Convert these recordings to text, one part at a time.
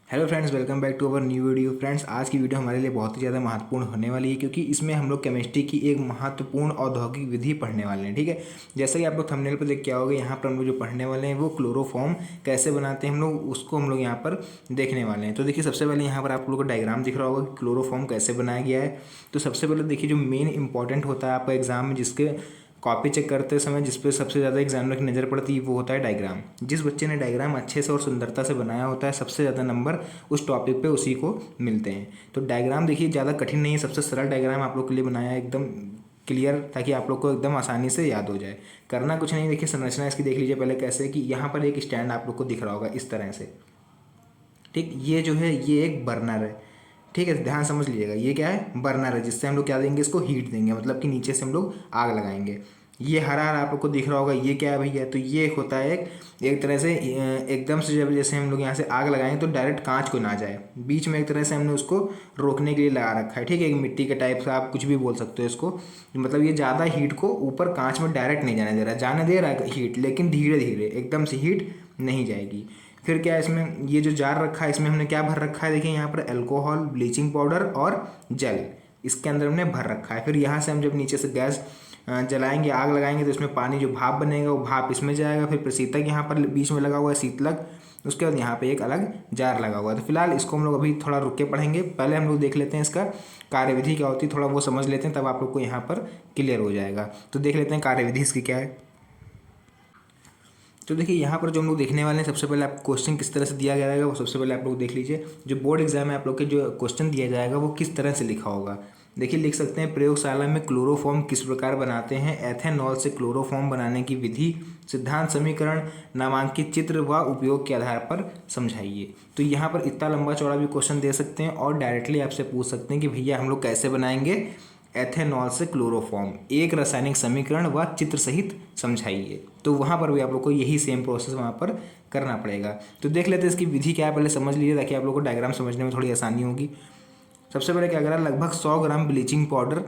Hello friends, welcome back to our new video. Friends, आज की video हमारे लिए बहुत ही ज़्यादा महत्वपूर्ण होने वाली है क्योंकि इसमें हम लोग केमिस्ट्री की एक महत्वपूर्ण औद्योगिक विधि पढ़ने वाले हैं। ठीक है, जैसा कि आप लोग थंबनेल पर देख के आओगे, यहाँ पर हम लोग जो पढ़ने वाले हैं वो क्लोरोफॉर्म कैसे बनाते हैं हम लोग उसको हम लोग यहाँ पर देखने वाले हैं। तो देखिए, सबसे पहले यहाँ पर आप लोग को डायग्राम दिख रहा होगा कि क्लोरोफॉर्म कैसे बनाया गया है। तो सबसे पहले देखिए, जो मेन इंपॉर्टेंट होता है आपका एग्जाम में, जिसके कॉपी चेक करते समय जिस पे सबसे ज़्यादा एग्जामिनर की नज़र पड़ती है, वो होता है डायग्राम। जिस बच्चे ने डायग्राम अच्छे से और सुंदरता से बनाया होता है, सबसे ज़्यादा नंबर उस टॉपिक पे उसी को मिलते हैं। तो डायग्राम देखिए ज़्यादा कठिन नहीं है, सबसे सरल डायग्राम आप लोग के लिए बनाया है, एकदम क्लियर, ताकि आप लोग को एकदम आसानी से याद हो जाए। करना कुछ नहीं, देखिए संरचना इसकी देख लीजिए पहले कैसे, कि यहाँ पर एक स्टैंड आप लोग को दिख रहा होगा इस तरह से। ठीक, ये जो है ये एक बर्नर है। ठीक है, ध्यान समझ लीजिएगा, ये क्या है, बर्नर है, जिससे हम लोग क्या देंगे, इसको हीट देंगे, मतलब कि नीचे से हम लोग आग लगाएंगे। ये हरा हरा आप लोग को दिख रहा होगा, ये क्या है भैया, तो ये होता है एक तरह से एकदम से जब जैसे हम लोग यहाँ से आग लगाएंगे तो डायरेक्ट कांच को ना जाए, बीच में एक तरह से हमने उसको रोकने के लिए लगा रखा है। ठीक है, एक मिट्टी के टाइप से आप कुछ भी बोल सकते हो इसको, मतलब ये ज़्यादा हीट को ऊपर कांच में डायरेक्ट नहीं जाने दे रहा है, जाने दे रहा है हीट, लेकिन धीरे धीरे, एकदम से हीट नहीं जाएगी। फिर क्या है, इसमें ये जो जार रखा है इसमें हमने क्या भर रखा है, देखिए यहाँ पर अल्कोहल, ब्लीचिंग पाउडर और जल, इसके अंदर हमने भर रखा है। फिर यहाँ से हम जब नीचे से गैस जलाएंगे, आग लगाएंगे, तो इसमें पानी जो भाप बनेगा वो भाप इसमें जाएगा। फिर प्रशीतक यहाँ पर बीच में लगा हुआ है, शीतलक, उसके बाद यहाँ पे एक अलग जार लगा हुआ है। तो फिलहाल इसको हम लोग अभी थोड़ा रुक के पढ़ेंगे, पहले हम लोग देख लेते हैं इसका कार्यविधि क्या होती है, थोड़ा वो समझ लेते हैं, तब आप लोग को यहाँ पर क्लियर हो जाएगा। तो देख लेते हैं कार्यविधि इसकी क्या है। तो देखिए, यहाँ पर जो हम लोग देखने वाले हैं, सबसे पहले आप क्वेश्चन किस तरह से दिया जाएगा वो सबसे पहले आप लोग देख लीजिए। जो बोर्ड एग्जाम में आप लोग के जो क्वेश्चन दिया जाएगा वो किस तरह से लिखा होगा। देखिए, लिख सकते हैं, प्रयोगशाला में क्लोरोफॉर्म किस प्रकार बनाते हैं, एथेनॉल से क्लोरोफॉर्म बनाने की विधि, सिद्धांत समीकरण, नामांकित चित्र व उपयोग के आधार पर समझाइए। तो यहाँ पर इतना लंबा चौड़ा भी क्वेश्चन दे सकते हैं और डायरेक्टली आपसे पूछ सकते हैं कि भैया हम लोग कैसे बनाएंगे एथेनॉल से क्लोरोफॉर्म, एक रासायनिक समीकरण व चित्र सहित समझाइए। तो वहाँ पर भी आप लोग को यही सेम प्रोसेस वहाँ पर करना पड़ेगा। तो देख लेते हैं इसकी विधि क्या है, पहले समझ लीजिए ताकि आप लोग को डायग्राम समझने में थोड़ी आसानी होगी। सबसे पहले क्या करा, लगभग 100 ग्राम ब्लीचिंग पाउडर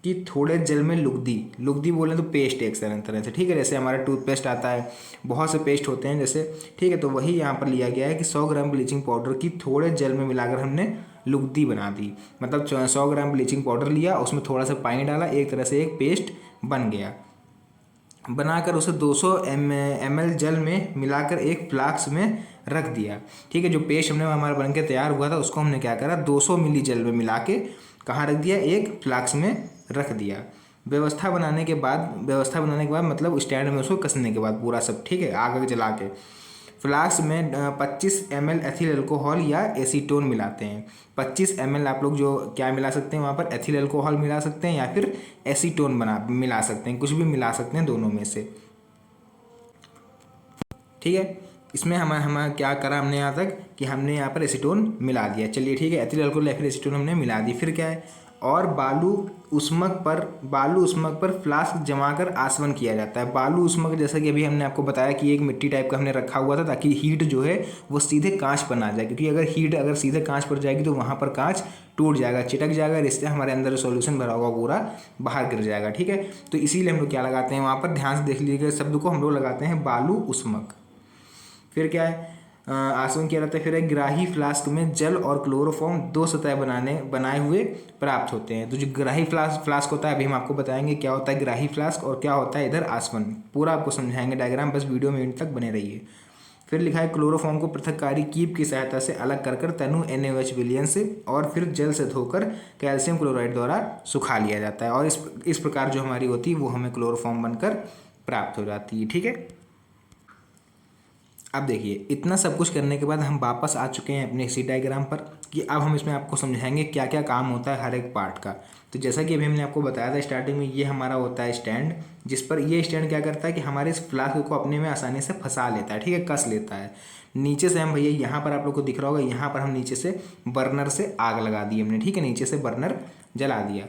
की थोड़े जल में लुगदी, लुगदी बोलें तो पेस्ट एक तरह से, ठीक है, जैसे हमारा टूथपेस्ट आता है, बहुत से पेस्ट होते हैं जैसे, ठीक है, तो वही यहाँ पर लिया गया है कि 100 ग्राम ब्लीचिंग पाउडर की थोड़े जल में मिलाकर हमने लुगदी बना दी। मतलब 100 ग्राम ब्लीचिंग पाउडर लिया, उसमें थोड़ा सा पानी डाला, एक तरह से एक पेस्ट बन गया। बनाकर उसे 200 ml जल में मिलाकर एक फ्लास्क में रख दिया। ठीक है, जो पेस्ट हमने हमारा बन के तैयार हुआ था उसको हमने क्या करा, 200 मिली जल में मिला के कहाँ रख दिया, एक फ्लास्क में रख दिया। व्यवस्था बनाने के बाद मतलब स्टैंड में उसको कसने के बाद पूरा सब, ठीक है, आग जला के फ्लास्क में 25 ml एथिल अल्कोहल या एसीटोन मिलाते हैं। 25 ml आप लोग जो क्या मिला सकते हैं वहाँ पर, एथिल अल्कोहल मिला सकते हैं या फिर एसीटोन मिला सकते हैं, कुछ भी मिला सकते हैं दोनों में से। ठीक है, इसमें हम क्या करा हमने यहाँ तक कि हमने यहाँ पर एसीटोन मिला दिया। चलिए ठीक है, एथिल अल्कोहल या फिर एसीटोन हमने मिला दी। फिर क्या है, और बालू उष्मक पर फ्लास्क जमाकर आसवन किया जाता है। बालू उष्मक, जैसा कि अभी हमने आपको बताया कि एक मिट्टी टाइप का हमने रखा हुआ था ताकि हीट जो है वो सीधे कांच पर ना जाए, क्योंकि अगर हीट अगर सीधे कांच पर जाएगी तो वहाँ पर कांच टूट जाएगा, चिटक जाएगा, इससे हमारे अंदर सॉल्यूशन भरा होगा पूरा बाहर गिर जाएगा। ठीक है, तो इसीलिए हम लोग क्या लगाते हैं वहाँ पर, ध्यान से देख लीजिएगा शब्द को, हम लोग लगाते हैं बालू उष्मक। फिर क्या है, आसवन किया जाता है। फिर एक ग्राही फ्लास्क में जल और क्लोरोफॉर्म 2 सतह बनाए हुए प्राप्त होते हैं। तो जो ग्राही फ्लास्क होता है, अभी हम आपको बताएंगे क्या होता है ग्राही फ्लास्क और क्या होता है इधर आसवन, पूरा आपको समझाएंगे डायग्राम, बस वीडियो में एंड तक बने रहिए। फिर लिखा है, क्लोरोफॉर्म को पृथककारी कीप की सहायता से अलग कर तनु NaOH विलयन से और फिर जल से धोकर कैल्शियम क्लोराइड द्वारा सुखा लिया जाता है, और इस प्रकार जो हमारी होती है वो हमें क्लोरोफॉर्म बनकर प्राप्त हो जाती है। ठीक है, अब देखिए, इतना सब कुछ करने के बाद हम वापस आ चुके हैं अपने इसी डायग्राम पर, कि अब हम इसमें आपको समझाएंगे क्या क्या काम होता है हर एक पार्ट का। तो जैसा कि अभी हमने आपको बताया था स्टार्टिंग में, ये हमारा होता है स्टैंड, जिस पर ये स्टैंड क्या करता है कि हमारे इस फ्लास्क को अपने में आसानी से फंसा लेता है, ठीक है, कस लेता है। नीचे से हम भैया यहाँ पर आप लोग को दिख रहा होगा, यहाँ पर हम नीचे से बर्नर से आग लगा दी हमने, ठीक है, नीचे से बर्नर जला दिया।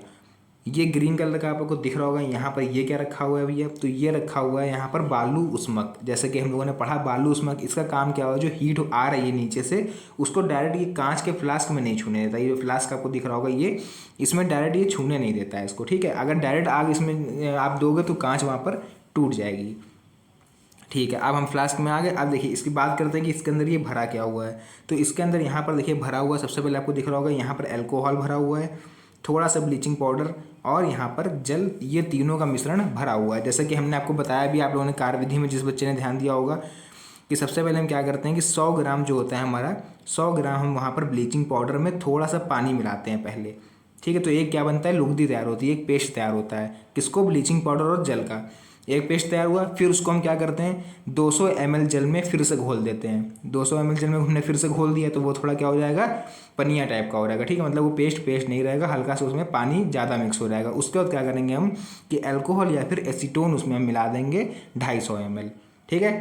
ये ग्रीन कलर का आप लोग को दिख रहा होगा, यहाँ पर ये क्या रखा हुआ है भैया, तो ये रखा हुआ है यहाँ पर बालू उष्मक। जैसे कि हम लोगों ने पढ़ा बालू उष्मक, इसका काम क्या हुआ, जो हीट आ रही है नीचे से उसको डायरेक्ट ये कांच के फ्लास्क में नहीं छूने देता। ये जो फ्लास्क आपको दिख रहा होगा ये, इसमें डायरेक्ट ये छूने नहीं देता है इसको, ठीक है। अगर डायरेक्ट आग इसमें आप दोगे तो कांच वहाँ पर टूट जाएगी। ठीक है, अब हम फ्लास्क में आ गए। अब देखिए इसकी बात करते हैं कि इसके अंदर ये भरा क्या हुआ है। तो इसके अंदर यहाँ पर देखिए भरा हुआ, सबसे पहले आपको दिख रहा होगा यहाँ पर अल्कोहल भरा हुआ है, थोड़ा सा ब्लीचिंग पाउडर और यहाँ पर जल, ये तीनों का मिश्रण भरा हुआ है। जैसा कि हमने आपको बताया भी, आप लोगों ने कार्यविधि में जिस बच्चे ने ध्यान दिया होगा कि सबसे पहले हम क्या करते हैं कि 100 ग्राम जो होता है हमारा, 100 ग्राम हम वहाँ पर ब्लीचिंग पाउडर में थोड़ा सा पानी मिलाते हैं पहले। ठीक है, तो एक क्या बनता है, लुगदी तैयार होती है, एक पेस्ट तैयार होता है, किसको, ब्लीचिंग पाउडर और जल का एक पेस्ट तैयार हुआ। फिर उसको हम क्या करते हैं, 200 ml जल में फिर से घोल देते हैं। 200 ml जल में हमने फिर से घोल दिया तो वो थोड़ा क्या हो जाएगा, पनिया टाइप का हो जाएगा। ठीक है, मतलब वो पेस्ट नहीं रहेगा, हल्का सा उसमें पानी ज़्यादा मिक्स हो जाएगा। उसके बाद क्या करेंगे हम कि अल्कोहल या फिर एसीटोन उसमें हम मिला देंगे 250 ml। ठीक है,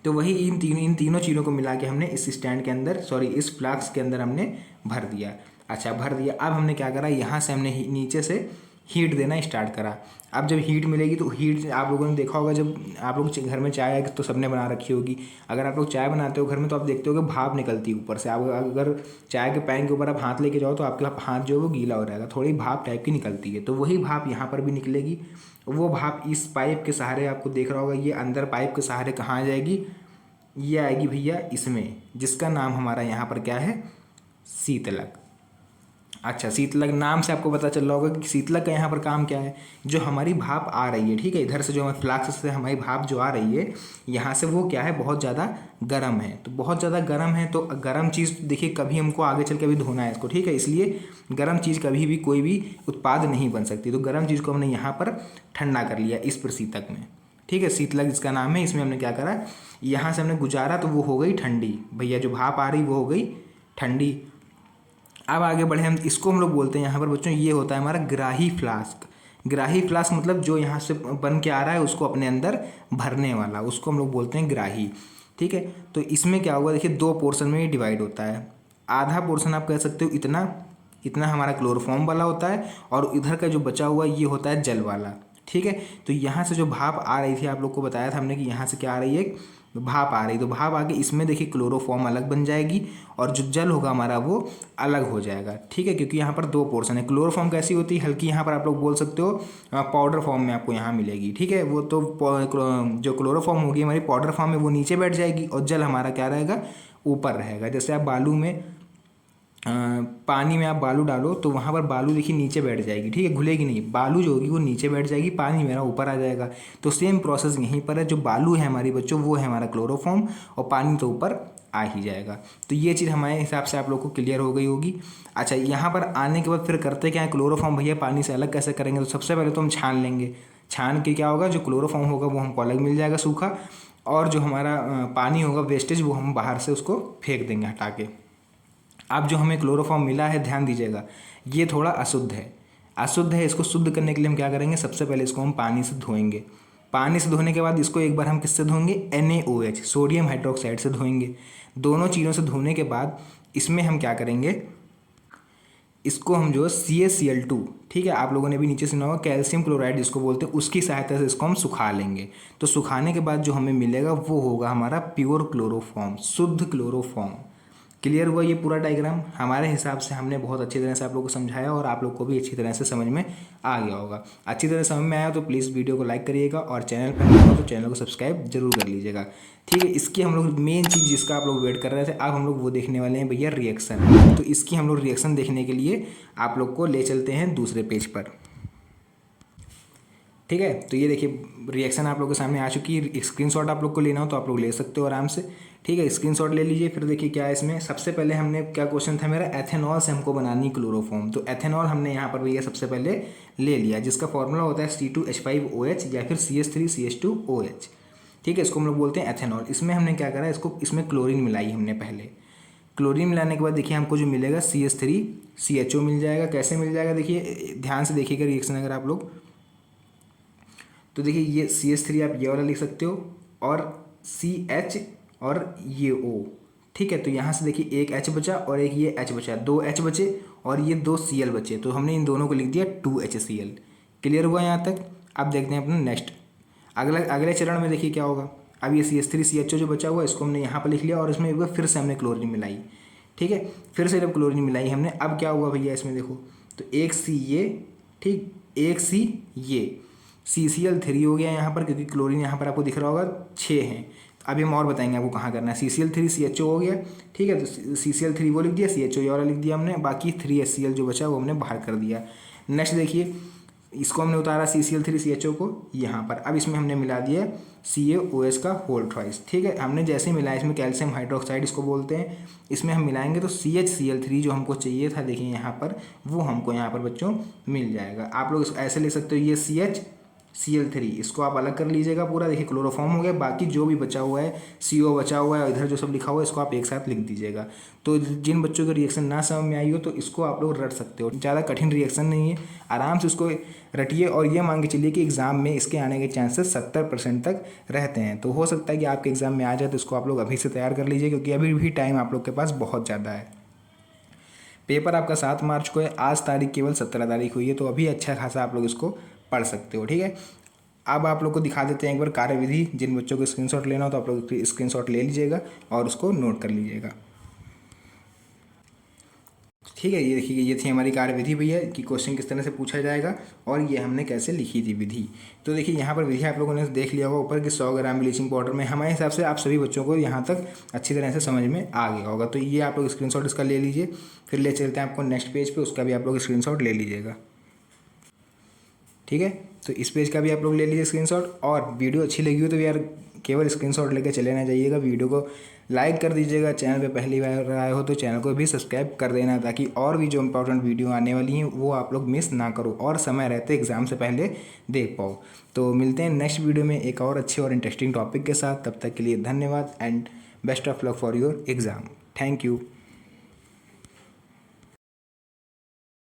तो वही इन तीनों चीज़ों को मिला के हमने इस स्टैंड के अंदर, सॉरी इस फ्लास्क के अंदर हमने भर दिया। अच्छा, भर दिया। अब हमने क्या करा, यहाँ से हमने नीचे से हीट देना स्टार्ट करा। अब जब हीट मिलेगी तो हीट, आप लोगों ने देखा होगा जब आप लोग घर में चाय तो सबने बना रखी होगी। अगर आप लोग चाय बनाते हो घर में तो आप देखते हो कि भाप निकलती है ऊपर से। आप अगर चाय के पैन के ऊपर आप हाथ लेके जाओ तो आपका हाथ जो है वो गीला हो जाएगा, थोड़ी भाप टाइप की निकलती है। तो वही भाप यहाँ पर भी निकलेगी। वो भाप इस पाइप के सहारे, आपको देख रहा होगा ये अंदर पाइप के सहारे कहाँ आ जाएगी, ये आएगी भैया इसमें, जिसका नाम हमारा यहाँ पर क्या है, शीतलक। अच्छा, शीतलक नाम से आपको पता चल रहा होगा कि शीतलक का यहाँ पर काम क्या है, जो हमारी भाप आ रही है, ठीक है, इधर से जो हमारे फ्लास्क से हमारी भाप जो आ रही है यहाँ से, वो क्या है, बहुत ज़्यादा गर्म है। तो बहुत ज़्यादा गर्म है तो गर्म चीज़ देखिए कभी हमको आगे चल के भी धोना है इसको, ठीक है, इसलिए गर्म चीज़ कभी भी कोई भी उत्पाद नहीं बन सकती। तो गर्म चीज़ को हमने यहाँ पर ठंडा कर लिया इस प्रशीतक में। ठीक है, शीतलक जिसका नाम है, इसमें हमने क्या करा, यहाँ से हमने गुजारा तो वो हो गई ठंडी भैया, जो भाप आ रही वो हो गई ठंडी। अब आगे बढ़े हम, इसको हम लोग बोलते हैं यहाँ पर बच्चों, ये होता है हमारा ग्राही फ्लास्क। ग्राही फ्लास्क मतलब जो यहाँ से बन के आ रहा है उसको अपने अंदर भरने वाला, उसको हम लोग बोलते हैं ग्राही। ठीक है, तो इसमें क्या होगा, देखिए 2 पोर्शन में ये डिवाइड होता है। आधा पोर्शन आप कह सकते हो इतना, इतना हमारा क्लोरोफॉर्म वाला होता है, और इधर का जो बचा हुआ ये होता है जल वाला। ठीक है, तो यहाँ से जो भाप आ रही थी, आप लोग को बताया था हमने कि यहाँ से क्या आ रही है, भाप आ रही, तो भाप आके इसमें देखिए क्लोरोफॉर्म अलग बन जाएगी और जो जल होगा हमारा वो अलग हो जाएगा। ठीक है, क्योंकि यहाँ पर 2 पोर्शन है। क्लोरोफॉर्म कैसी होती है, हल्की, यहाँ पर आप लोग बोल सकते हो पाउडर फॉर्म में आपको यहाँ मिलेगी। ठीक है, वो तो जो क्लोरोफॉर्म होगी हमारी पाउडर फॉर्म में वो नीचे बैठ जाएगी, और जल हमारा क्या रहेगा, ऊपर रहेगा। जैसे आप बालू में पानी में आप बालू डालो तो वहाँ पर बालू देखिए नीचे बैठ जाएगी, ठीक है, घुलेगी नहीं, बालू जो होगी वो नीचे बैठ जाएगी, पानी मेरा ऊपर आ जाएगा। तो सेम प्रोसेस यहीं पर है, जो बालू है हमारी बच्चों वो है हमारा क्लोरोफॉर्म, और पानी तो ऊपर आ ही जाएगा। तो ये चीज़ हमारे हिसाब से आप लोग को क्लियर हो गई होगी। अच्छा, यहाँ पर आने के बाद फिर करते क्या है, क्लोरोफॉर्म भैया पानी से अलग कैसे करेंगे, तो सबसे पहले तो हम छान लेंगे। छान के क्या होगा, जो क्लोरोफॉर्म होगा वो हमको अलग मिल जाएगा सूखा, और जो हमारा पानी होगा वेस्टेज वो हम बाहर से उसको फेंक देंगे हटा के। अब जो हमें क्लोरोफॉर्म मिला है, ध्यान दीजिएगा, ये थोड़ा अशुद्ध है, अशुद्ध है। इसको शुद्ध करने के लिए हम क्या करेंगे, सबसे पहले इसको हम पानी से धोएंगे। पानी से धोने के बाद इसको एक बार हम किससे धोएंगे, NaOH सोडियम हाइड्रोक्साइड से धोएंगे। दोनों चीज़ों से धोने के बाद इसमें हम क्या करेंगे, इसको हम जो CaCl2, ठीक है, आप लोगों ने भी नीचे सुना होगा कैल्शियम क्लोराइड जिसको बोलते हैं, उसकी सहायता से इसको हम सुखा लेंगे। तो सुखाने के बाद जो हमें मिलेगा वो होगा हमारा प्योर क्लोरोफॉर्म, शुद्ध क्लोरोफॉर्म। क्लियर हुआ ये पूरा डायग्राम। हमारे हिसाब से हमने बहुत अच्छी तरह से आप लोगों को समझाया, और आप लोग को भी अच्छी तरह से समझ में आ गया होगा। अच्छी तरह समझ में आया तो प्लीज़ वीडियो को लाइक करिएगा, और चैनल पर नए हो तो चैनल को सब्सक्राइब जरूर कर लीजिएगा। ठीक है, इसकी हम लोग मेन चीज़ जिसका आप लोग वेट कर रहे थे, अब हम लोग वो देखने वाले हैं भैया, रिएक्शन। तो इसकी हम लोग रिएक्शन देखने के लिए आप लोग को ले चलते हैं दूसरे पेज पर। ठीक है, तो ये देखिए रिएक्शन आप लोग के सामने आ चुकी है। स्क्रीनशॉट आप लोग को लेना हो तो आप लोग ले सकते हो आराम से। ठीक है, स्क्रीनशॉट ले लीजिए। फिर देखिए क्या है इसमें, सबसे पहले हमने क्या क्वेश्चन था मेरा, एथेनॉल से हमको बनानी क्लोरोफॉर्म। तो एथेनॉल हमने यहाँ पर भैया सबसे पहले ले लिया, जिसका फॉर्मूला होता है C2H5OH या फिर CH3CH2OH। ठीक है, इसको हम लोग बोलते हैं एथेनॉल। इसमें हमने क्या करा, इसको इसमें क्लोरीन मिलाई हमने पहले। क्लोरीन मिलाने के बाद देखिए हमको जो मिलेगा CH3CHO मिल जाएगा। कैसे मिल जाएगा, देखिए ध्यान से देखिएगा रिएक्शन अगर आप लोग, तो देखिए ये CH3 आप ये वाला लिख सकते हो, और CH और ये O। ठीक है, तो यहाँ से देखिए एक H बचा और एक ये H बचा, 2 H बचे और ये 2 Cl बचे, तो हमने इन दोनों को लिख दिया 2HCl। क्लियर हुआ यहाँ तक। अब देखते हैं अपना नेक्स्ट अगले चरण में। देखिए क्या होगा, अब ये CH3CHO जो बचा हुआ इसको हमने यहाँ पर लिख लिया, और इसमें एक बार फिर से हमने क्लोरीन मिलाई। ठीक है, फिर से जब क्लोरीन मिलाई हमने, अब क्या हुआ भैया इसमें देखो, तो एक C ये, ठीक, एक C ये, CCl3 हो गया यहाँ पर, क्योंकि क्लोरीन यहाँ पर आपको दिख रहा होगा 6 हैं। अभी हम और बताएंगे आपको कहाँ करना है। CCl3 CHO हो गया, ठीक है। तो CCl3 वो लिख दिया, CHO ये वाला लिख दिया हमने, बाकी 3 HCl जो बचा वो हमने बाहर कर दिया। नेक्स्ट देखिए, इसको हमने उतारा CCl3 CHO को यहाँ पर। अब इसमें हमने मिला दिया CaOH का होल ट्वाइस, ठीक है। हमने जैसे ही मिलाया, इसमें कैल्शियम हाइड्रोक्साइड इसको बोलते हैं, इसमें हम मिलाएंगे तो CHCl3 जो हमको चाहिए था, देखिए यहाँ पर, वो हमको यहाँ पर बच्चों मिल जाएगा। आप लोग ऐसे ले सकते हो, ये CHCl3 इसको आप अलग कर लीजिएगा पूरा, देखिए क्लोरोफॉर्म हो गया। बाकी जो भी बचा हुआ है, CO बचा हुआ है, इधर जो सब लिखा हुआ है, इसको आप एक साथ लिख दीजिएगा। तो जिन बच्चों को रिएक्शन ना समझ में आई हो तो इसको आप लोग रट सकते हो, ज़्यादा कठिन रिएक्शन नहीं है, आराम से उसको रटिए। और ये मान के चलिए कि एग्ज़ाम में इसके आने के चांसेस 70% तक रहते हैं। तो हो सकता है कि आपके एग्ज़ाम में आ जाए, तो इसको आप लोग अभी से तैयार कर लीजिए, क्योंकि अभी भी टाइम आप लोग के पास बहुत ज़्यादा है। पेपर आपका 7 मार्च को है, आज तारीख केवल 17 तारीख हुई है, तो अभी अच्छा खासा आप लोग इसको पढ़ सकते हो, ठीक है। अब आप लोग को दिखा देते हैं एक बार कार्यविधि। जिन बच्चों को स्क्रीनशॉट लेना हो तो आप लोग स्क्रीनशॉट ले लीजिएगा और उसको नोट कर लीजिएगा, ठीक है। ये देखिए, ये थी हमारी कार्यविधि भैया, कि क्वेश्चन किस तरह से पूछा जाएगा और ये हमने कैसे लिखी थी विधि। तो देखिए यहाँ पर विधि आप लोगों ने देख लिया होगा ऊपर कि 100 ग्राम ब्लीचिंग पाउडर में। हमारे हिसाब से आप सभी बच्चों को यहाँ तक अच्छी तरह से समझ में आ गया होगा। तो ये आप लोग स्क्रीनशॉट इसका ले लीजिए। फिर ले चलते हैं आपको नेक्स्ट पेज पे, उसका भी आप लोग स्क्रीनशॉट ले लीजिएगा, ठीक है। तो इस पेज का भी आप लोग ले लीजिए स्क्रीनशॉट। और वीडियो अच्छी लगी हो तो यार केवल स्क्रीनशॉट लेके चले ना जाइएगा, वीडियो को लाइक कर दीजिएगा। चैनल पे पहली बार आए हो तो चैनल को भी सब्सक्राइब कर देना, ताकि और भी जो इंपॉर्टेंट वीडियो आने वाली हैं वो आप लोग मिस ना करो और समय रहते एग्ज़ाम से पहले देख पाओ। तो मिलते हैं नेक्स्ट वीडियो में एक और अच्छे और इंटरेस्टिंग टॉपिक के साथ। तब तक के लिए धन्यवाद and best of luck for your exam. Thank you.